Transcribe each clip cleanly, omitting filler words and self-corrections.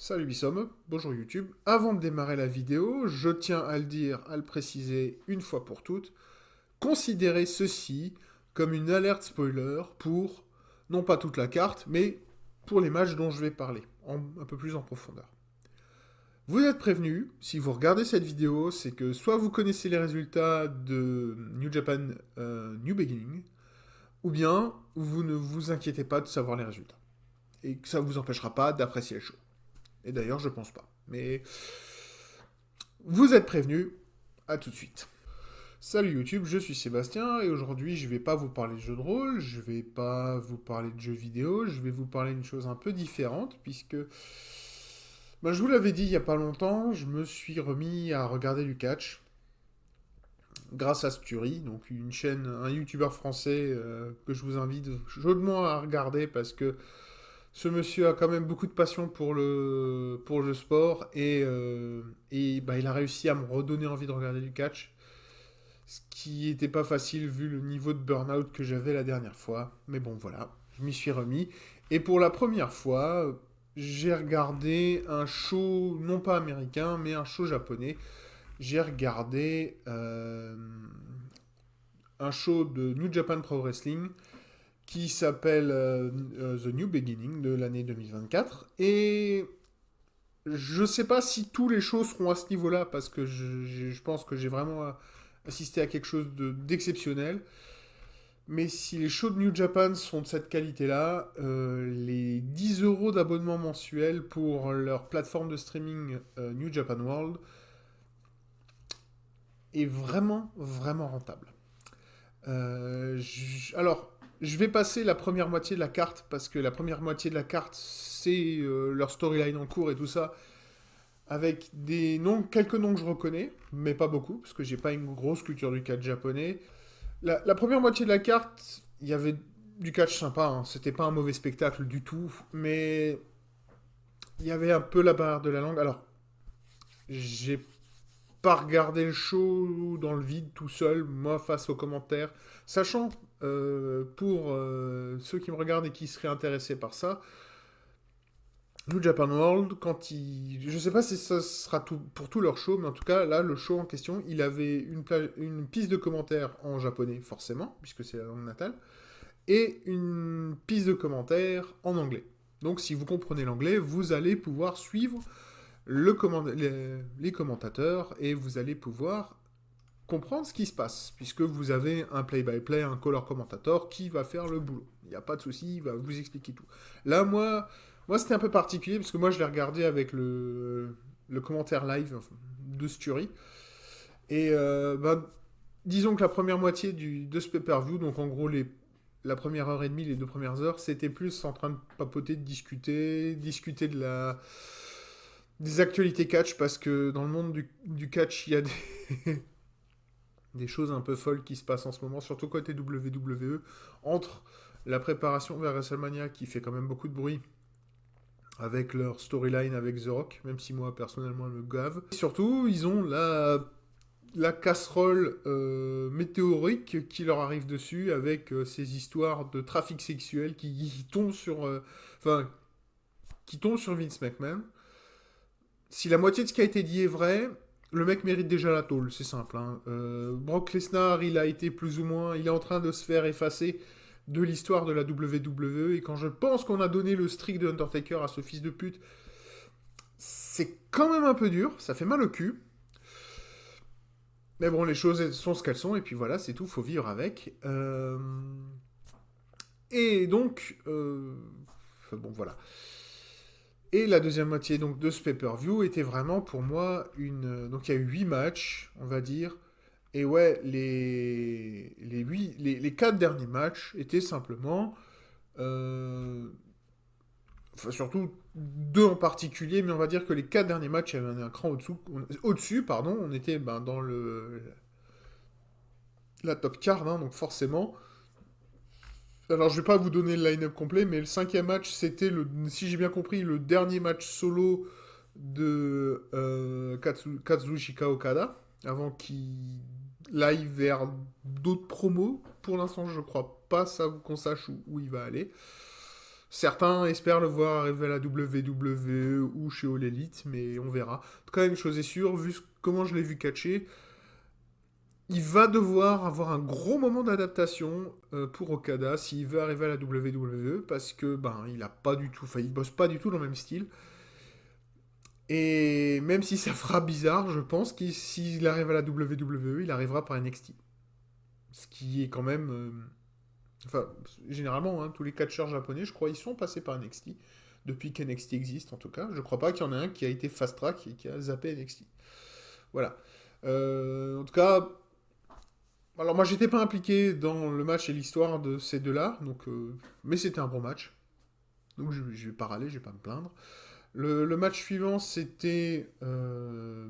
Salut Bissom, bonjour YouTube. Avant de démarrer la vidéo, je tiens à le dire, à le préciser une fois pour toutes, considérez ceci comme une alerte spoiler pour, non pas toute la carte, mais pour les matchs dont je vais parler, un peu plus en profondeur. Vous êtes prévenus, si vous regardez cette vidéo, c'est que soit vous connaissez les résultats de New Japan New Beginning, ou bien vous ne vous inquiétez pas de savoir les résultats. Et que ça ne vous empêchera pas d'apprécier le show. Et d'ailleurs, je pense pas. Mais vous êtes prévenus, à tout de suite. Salut YouTube, je suis Sébastien et aujourd'hui je vais pas vous parler de jeux de rôle, je vais pas vous parler de jeux vidéo, je vais vous parler d'une chose un peu différente puisque je vous l'avais dit il y a pas longtemps, je me suis remis à regarder du catch grâce à Sturi, donc une chaîne, un youtubeur français que je vous invite chaudement à regarder parce que ce monsieur a quand même beaucoup de passion pour le sport et il a réussi à me redonner envie de regarder du catch. Ce qui n'était pas facile vu le niveau de burn-out que j'avais la dernière fois. Mais bon, voilà, je m'y suis remis. Et pour la première fois, j'ai regardé un show, non pas américain, mais un show japonais. J'ai regardé un show de New Japan Pro Wrestling qui s'appelle The New Beginning de l'année 2024. Et je sais pas si tous les shows seront à ce niveau-là, parce que je pense que j'ai vraiment assisté à quelque chose d'exceptionnel. Mais si les shows de New Japan sont de cette qualité-là, les 10 euros d'abonnement mensuel pour leur plateforme de streaming New Japan World est vraiment, vraiment rentable. Alors, je vais passer la première moitié de la carte, parce que la première moitié de la carte, c'est leur storyline en cours et tout ça, avec des noms, quelques noms que je reconnais, mais pas beaucoup, parce que j'ai pas une grosse culture du catch japonais. La première moitié de la carte, il y avait du catch sympa, hein. C'était pas un mauvais spectacle du tout, mais il y avait un peu la barrière de la langue. Alors, j'ai pas regardé le show dans le vide tout seul, moi face aux commentaires, sachant pour ceux qui me regardent et qui seraient intéressés par ça, New Japan World, quand il... Je sais pas si ça sera tout, pour tout leur show, mais en tout cas, là, le show en question, il avait une piste de commentaires en japonais, forcément, puisque c'est la langue natale, et une piste de commentaires en anglais. Donc, si vous comprenez l'anglais, vous allez pouvoir suivre les commentateurs et vous allez pouvoir comprendre ce qui se passe, puisque vous avez un play-by-play, un color commentator qui va faire le boulot. Il n'y a pas de souci, il va vous expliquer tout. Là, moi c'était un peu particulier, parce que moi, je l'ai regardé avec le commentaire live de Sturi. Et disons que la première moitié de ce pay-per-view, donc en gros, la première heure et demie, les deux premières heures, c'était plus en train de papoter, de discuter des actualités catch, parce que dans le monde du catch, il y a des choses un peu folles qui se passent en ce moment, surtout côté WWE, entre la préparation vers WrestleMania qui fait quand même beaucoup de bruit, avec leur storyline avec The Rock, même si moi personnellement elle me gave. Et surtout, ils ont la casserole météorique qui leur arrive dessus avec ces histoires de trafic sexuel qui tombent sur, qui tombent sur Vince McMahon. Si la moitié de ce qui a été dit est vrai, le mec mérite déjà la tôle, c'est simple, hein. Brock Lesnar, il a été plus ou moins, il est en train de se faire effacer de l'histoire de la WWE, et quand je pense qu'on a donné le streak de Undertaker à ce fils de pute, c'est quand même un peu dur, ça fait mal au cul. Mais bon, les choses sont ce qu'elles sont, et puis voilà, c'est tout, faut vivre avec. Et donc, bon voilà. Et la deuxième moitié donc de ce pay-per-view était vraiment pour moi une... Donc il y a eu 8 matchs, on va dire. Et ouais, les 4 derniers matchs étaient simplement... Enfin, surtout deux en particulier, mais on va dire que les 4 derniers matchs avaient un cran au-dessus, pardon. On était dans la top card, hein, donc forcément. Alors je vais pas vous donner le line-up complet, mais le cinquième match, c'était, si j'ai bien compris, le dernier match solo de Kazuchika Okada, avant qu'il aille vers d'autres promos. Pour l'instant, je crois pas ça qu'on sache où il va aller. Certains espèrent le voir arriver à la WWE ou chez All Elite, mais on verra. En tout cas, une chose est sûre, vu comment je l'ai vu catcher, il va devoir avoir un gros moment d'adaptation pour Okada s'il veut arriver à la WWE, parce que ben il a pas du tout, enfin il bosse pas du tout dans le même style. Et même si ça fera bizarre, je pense que s'il arrive à la WWE, il arrivera par NXT. Ce qui est quand même, enfin généralement hein, tous les catcheurs japonais, je crois, ils sont passés par NXT depuis qu'NXT existe en tout cas. Je crois pas qu'il y en a un qui a été fast track et qui a zappé NXT. Voilà. En tout cas, alors moi j'étais pas impliqué dans le match et l'histoire de ces deux-là, donc mais c'était un bon match. Donc je vais pas râler, je vais pas me plaindre. Le match suivant c'était un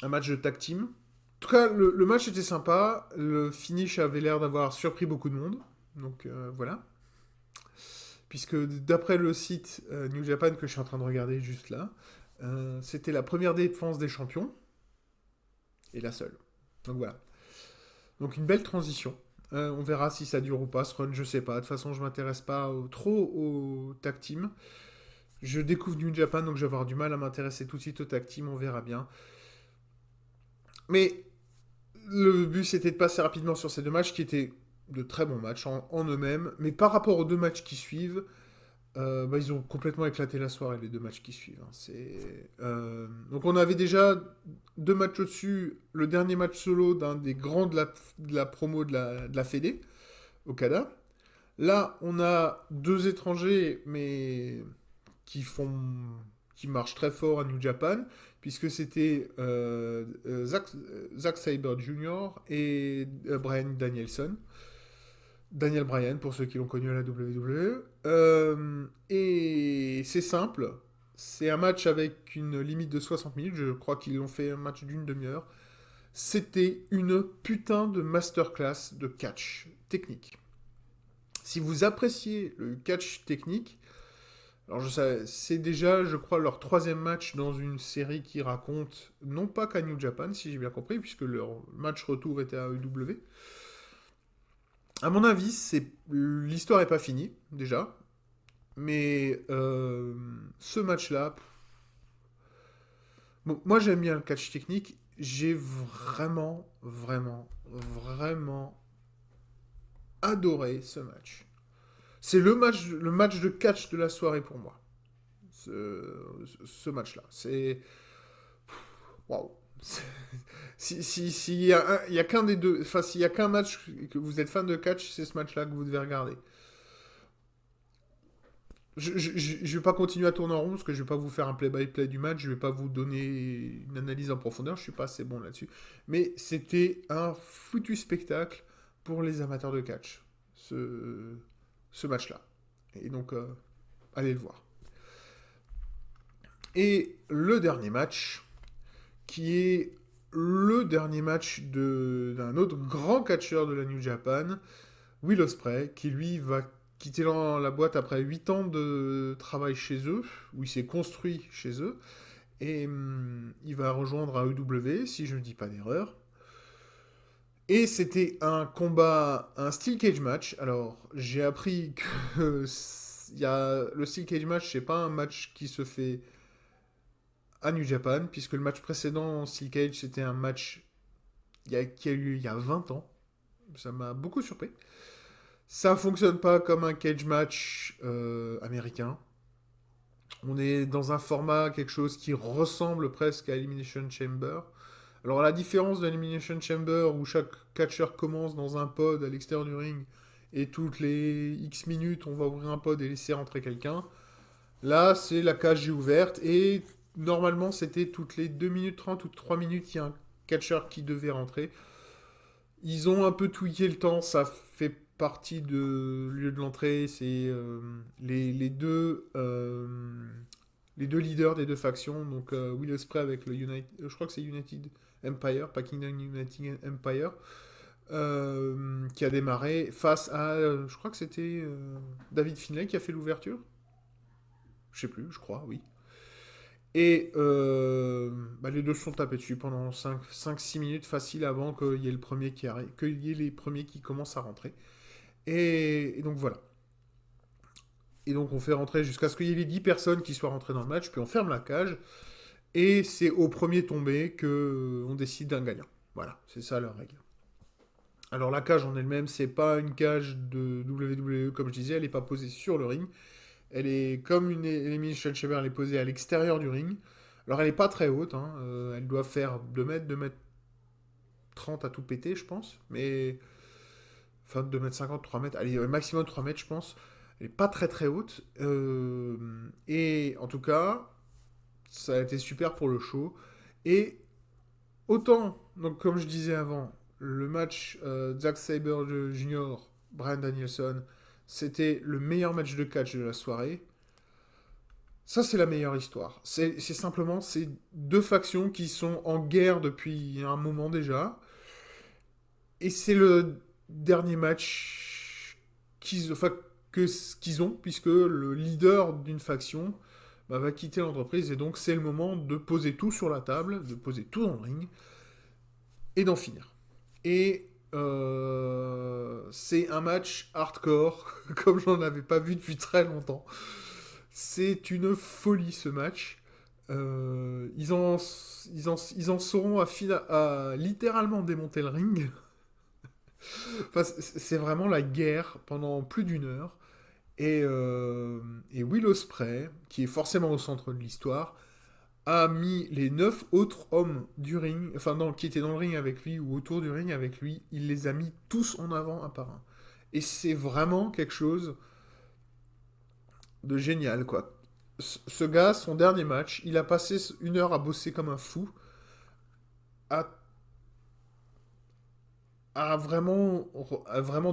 match de tag team. En tout cas, le match était sympa. Le finish avait l'air d'avoir surpris beaucoup de monde. Donc voilà. Puisque d'après le site New Japan que je suis en train de regarder juste là, c'était la première défense des champions et la seule. Donc voilà. Donc une belle transition. On verra si ça dure ou pas ce run, je sais pas. De toute façon, je m'intéresse pas trop au tag team. Je découvre New Japan, donc je vais avoir du mal à m'intéresser tout de suite au tag team, on verra bien. Mais le but c'était de passer rapidement sur ces deux matchs qui étaient de très bons matchs en eux-mêmes. Mais par rapport aux deux matchs qui suivent, bah, ils ont complètement éclaté la soirée, les deux matchs qui suivent. Hein. Donc on avait déjà deux matchs au-dessus. Le dernier match solo d'un des grands de la promo de la Fédé, Okada. Là, on a deux étrangers, mais qui font, qui marchent très fort à New Japan, puisque c'était Zack Sabre Jr. et Bryan Danielson. Daniel Bryan, pour ceux qui l'ont connu à la WWE. Et c'est simple. C'est un match avec une limite de 60 minutes. Je crois qu'ils l'ont fait un match d'une demi-heure. C'était une putain de masterclass de catch technique. Si vous appréciez le catch technique, alors je sais, c'est déjà, je crois, leur troisième match dans une série qui raconte, non pas qu'à New Japan, si j'ai bien compris, puisque leur match retour était à AEW. À mon avis, l'histoire est pas finie, déjà. Mais ce match-là, bon, moi j'aime bien le catch technique. J'ai vraiment, vraiment, vraiment adoré ce match. C'est le match de catch de la soirée pour moi. Ce match-là. C'est. Waouh! S'il y a, il y a qu'un des deux. Enfin, s'il y a qu'un match que vous êtes fan de catch, c'est ce match-là que vous devez regarder. Je vais pas continuer à tourner en rond parce que je vais pas vous faire un play-by-play du match, je vais pas vous donner une analyse en profondeur, je suis pas assez bon là-dessus. Mais c'était un foutu spectacle pour les amateurs de catch, ce match-là. Et donc, allez le voir. Et le dernier match, qui est le dernier match d'un autre grand catcheur de la New Japan, Will Ospreay, qui lui va quitter la boîte après 8 ans de travail chez eux, où il s'est construit chez eux, et il va rejoindre AEW, si je ne dis pas d'erreur. Et c'était un combat, un Steel Cage match. Alors, j'ai appris que le Steel Cage match, c'est pas un match qui se fait à New Japan, puisque le match précédent en Steel Cage, c'était un match qui a eu lieu il y a 20 ans. Ça m'a beaucoup surpris. Ça fonctionne pas comme un cage match américain. On est dans un format, quelque chose qui ressemble presque à Elimination Chamber. Alors, à la différence de l'Elimination Chamber, où chaque catcher commence dans un pod à l'extérieur du ring, et toutes les X minutes, on va ouvrir un pod et laisser rentrer quelqu'un, là, c'est la cage est ouverte, et normalement, c'était toutes les 2 minutes 30 ou 3 minutes, il y a un catcher qui devait rentrer. Ils ont un peu tweaké le temps, ça fait partie de lieu de l'entrée, c'est les deux leaders des deux factions, donc Will Ospreay avec le United, je crois que c'est United Empire, pas Kingdom United Empire, qui a démarré face à, je crois que c'était David Finlay qui a fait l'ouverture, je sais plus, je crois, oui. Et bah, les deux se sont tapés dessus pendant 5-6 minutes facile avant qu'il y ait qu'il y ait les premiers qui commencent à rentrer. Et donc voilà. Et donc on fait rentrer jusqu'à ce qu'il y ait les 10 personnes qui soient rentrées dans le match, puis on ferme la cage. Et c'est au premier tombé que on décide d'un gagnant. Voilà, c'est ça la règle. Alors la cage en elle-même, c'est pas une cage de WWE comme je disais, elle n'est pas posée sur le ring. Elle est comme une Elimination Chamber, elle est posée à l'extérieur du ring. Alors elle n'est pas très haute, hein, elle doit faire 2 mètres, 2 mètres 30 à tout péter, je pense. Mais. Enfin, 2 mètres 50, 3 mètres. Allez, maximum 3 mètres, je pense. Elle n'est pas très très haute. Et en tout cas, ça a été super pour le show. Et autant, donc comme je disais avant, le match Zack Sabre Jr., Bryan Danielson, c'était le meilleur match de catch de la soirée. Ça, c'est la meilleure histoire. C'est simplement ces deux factions qui sont en guerre depuis un moment déjà. Et c'est le dernier match enfin, qu'ils ont, puisque le leader d'une faction va quitter l'entreprise. Et donc, c'est le moment de poser tout sur la table, de poser tout dans le ring, et d'en finir. Et c'est un match hardcore, comme j'en avais pas vu depuis très longtemps. C'est une folie ce match. Ils en seront à littéralement démonter le ring. Enfin, c'est vraiment la guerre pendant plus d'une heure. Et Will Ospreay, qui est forcément au centre de l'histoire, a mis les 9 autres hommes du ring, enfin non, qui étaient dans le ring avec lui ou autour du ring avec lui, il les a mis tous en avant un par un. Et c'est vraiment quelque chose de génial, quoi. Ce gars, son dernier match, il a passé 1 heure à bosser comme un fou, à, à vraiment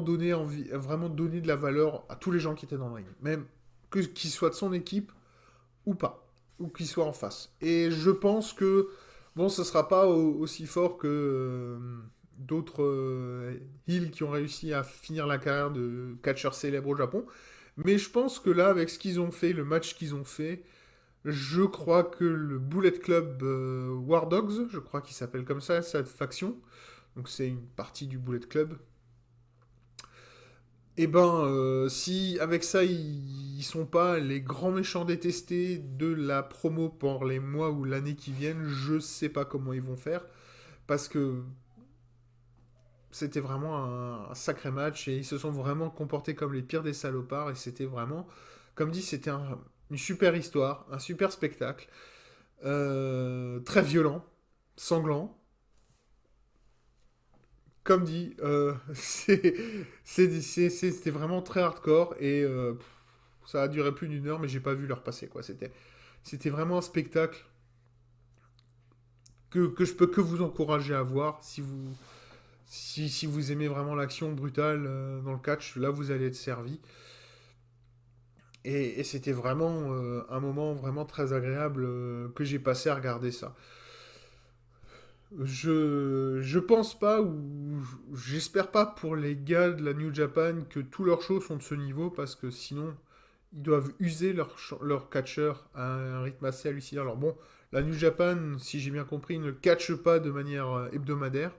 donner envie, à vraiment donner de la valeur à tous les gens qui étaient dans le ring, même qu'ils soient de son équipe ou pas, ou qu'ils soient en face. Et je pense que, bon, ce sera pas aussi fort que d'autres heels qui ont réussi à finir la carrière de catcheurs célèbres au Japon, mais je pense que là, avec ce qu'ils ont fait, le match qu'ils ont fait, je crois que le Bullet Club War Dogs, je crois qu'il s'appelle comme ça, cette faction, donc c'est une partie du Bullet Club, et ben, si avec ça, ils sont pas les grands méchants détestés de la promo pour les mois ou l'année qui viennent, je sais pas comment ils vont faire, parce que c'était vraiment un sacré match, et ils se sont vraiment comportés comme les pires des salopards, et c'était vraiment, comme dit, c'était une super histoire, un super spectacle, très violent, sanglant, comme dit, c'était vraiment très hardcore et ça a duré plus d'1 heure, mais j'ai pas vu l'heure passer, quoi. C'était vraiment un spectacle que je peux que vous encourager à voir si vous aimez vraiment l'action brutale dans le catch. Là, vous allez être servi. Et c'était vraiment un moment vraiment très agréable que j'ai passé à regarder ça. Je pense pas, ou j'espère pas pour les gars de la New Japan que tous leurs shows sont de ce niveau, parce que sinon, ils doivent user leur catcheur à un rythme assez hallucinant. Alors bon, la New Japan, si j'ai bien compris, ne catche pas de manière hebdomadaire.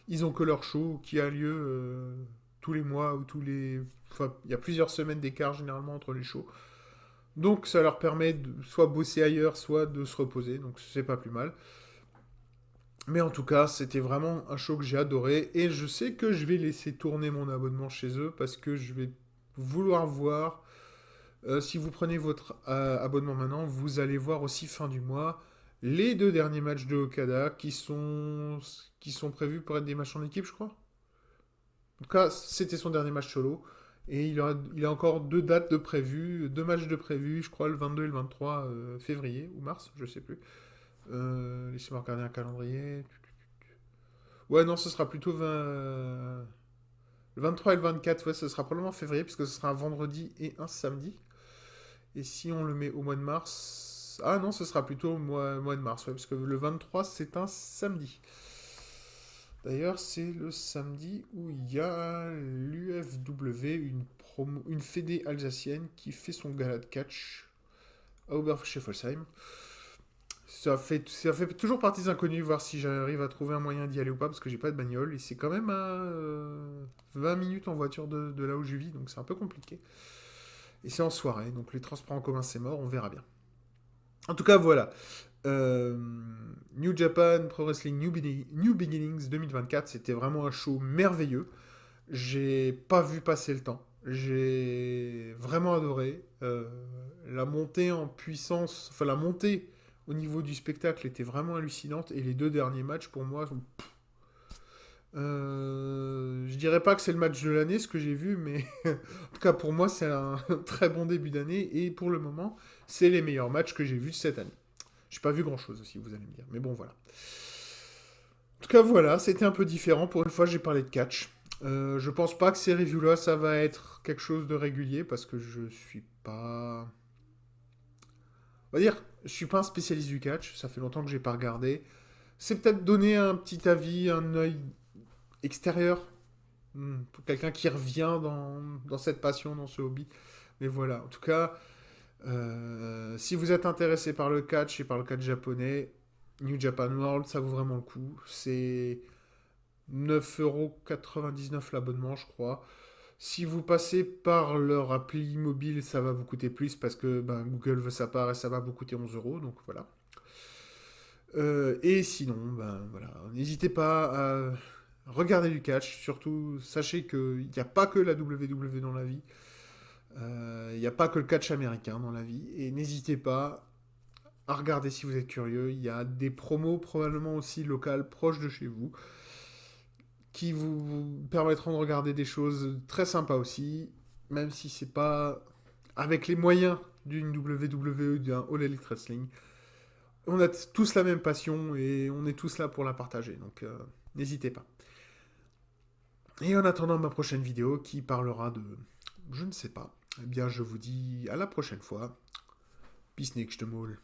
Ils ont que leur show qui a lieu tous les mois ou tous les... Enfin, il y a plusieurs semaines d'écart généralement entre les shows. Donc ça leur permet de soit bosser ailleurs, soit de se reposer. Donc c'est pas plus mal. Mais en tout cas, c'était vraiment un show que j'ai adoré. Et je sais que je vais laisser tourner mon abonnement chez eux parce que je vais vouloir voir. Si vous prenez votre abonnement maintenant, vous allez voir aussi fin du mois les 2 derniers matchs de Okada qui sont prévus pour être des matchs en équipe, je crois. En tout cas, c'était son dernier match solo. Et il a encore 2 dates de prévues, 2 matchs de prévus, je crois le 22 et le 23 février ou mars, je sais plus. Laissez-moi regarder un calendrier. Ouais, non, ce sera plutôt le 23 et le 24. Ouais, ce sera probablement février, puisque ce sera un vendredi et un samedi. Et si on le met au mois de mars... Ah non, ce sera plutôt au mois de mars, ouais, parce que le 23, c'est un samedi. D'ailleurs, c'est le samedi où il y a l'UFW, une fédé alsacienne, qui fait son gala de catch à Oberscheffolsheim. Ça fait toujours partie des inconnus, voir si j'arrive à trouver un moyen d'y aller ou pas, parce que j'ai pas de bagnole, et c'est quand même à 20 minutes en voiture de là où je vis, donc c'est un peu compliqué. Et c'est en soirée, donc les transports en commun c'est mort, on verra bien. En tout cas, voilà. Euh, New Japan Pro Wrestling New Beginnings 2024, c'était vraiment un show merveilleux. J'ai pas vu passer le temps. J'ai vraiment adoré. La montée en puissance, enfin la montée au niveau du spectacle était vraiment hallucinante. Et les deux derniers matchs, pour moi, je dirais pas que c'est le match de l'année, ce que j'ai vu, mais en tout cas pour moi, c'est un très bon début d'année. Et pour le moment, c'est les meilleurs matchs que j'ai vus cette année. J'ai pas vu grand-chose aussi, vous allez me dire. Mais bon, voilà. En tout cas, voilà, c'était un peu différent. Pour une fois, j'ai parlé de catch. Je pense pas que ces reviews-là, ça va être quelque chose de régulier parce que je suis pas. On va dire, je suis pas un spécialiste du catch. Ça fait longtemps que j'ai pas regardé. C'est peut-être donner un petit avis, un œil extérieur pour quelqu'un qui revient dans cette passion, dans ce hobby. Mais voilà, en tout cas, si vous êtes intéressé par le catch et par le catch japonais, New Japan World, ça vaut vraiment le coup. C'est 9,99€ l'abonnement, je crois. Si vous passez par leur appli mobile, ça va vous coûter plus parce que ben, Google veut sa part et ça va vous coûter 11€. Donc voilà. Et sinon, ben voilà, n'hésitez pas à regarder du catch. Surtout, sachez qu'il n'y a pas que la WWE dans la vie. Il n'y a pas que le catch américain dans la vie. Et n'hésitez pas à regarder si vous êtes curieux. Il y a des promos probablement aussi locales proches de chez vous qui vous permettront de regarder des choses très sympas aussi, même si c'est pas avec les moyens d'une WWE, d'un All Elite Wrestling. On a tous la même passion et on est tous là pour la partager, donc n'hésitez pas. Et en attendant ma prochaine vidéo qui parlera de... je ne sais pas, eh bien je vous dis à la prochaine fois. Peace, Nick, je te moule.